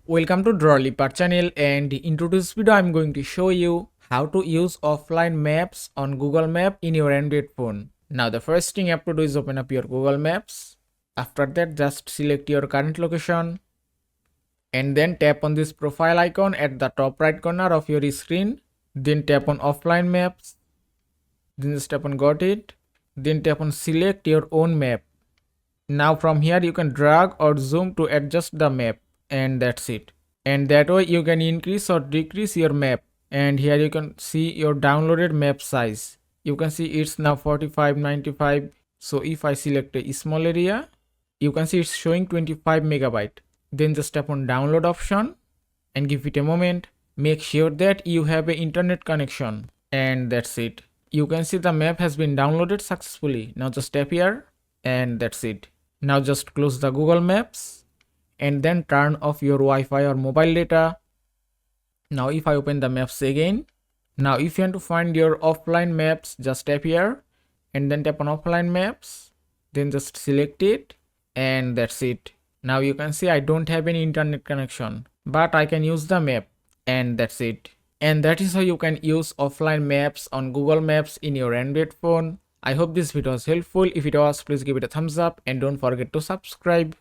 Welcome to Drawlipa channel, and in today's video I'm going to show you how to use offline maps on Google Map in your Android phone. Now the first thing you have to do is open up your Google Maps. After that, just select your current location and then tap on this profile icon at the top right corner of your screen. Then tap on offline maps. Then just tap on got it. Then tap on select your own map. Now from here you can drag or zoom to adjust the map, and that's it. And that way you can increase or decrease your map. And here you can see your downloaded map size. You can see it's now 4595. So if I select a small area, you can see it's showing 25 megabyte. Then just tap on download option and give it a moment. Make sure that you have an internet connection, and that's it. You can see the map has been downloaded successfully. Now just tap here, and that's it. Now just close the Google Maps and then turn off your Wi-Fi or mobile data. Now if I open the maps again, now if you want to find your offline maps, just tap here and then tap on offline maps, then just select it, and that's it. Now you can see I don't have any internet connection, but I can use the map, and that's it. And that is how you can use offline maps on Google Maps in your Android phone. I hope this video was helpful. If it was, please give it a thumbs up and don't forget to subscribe.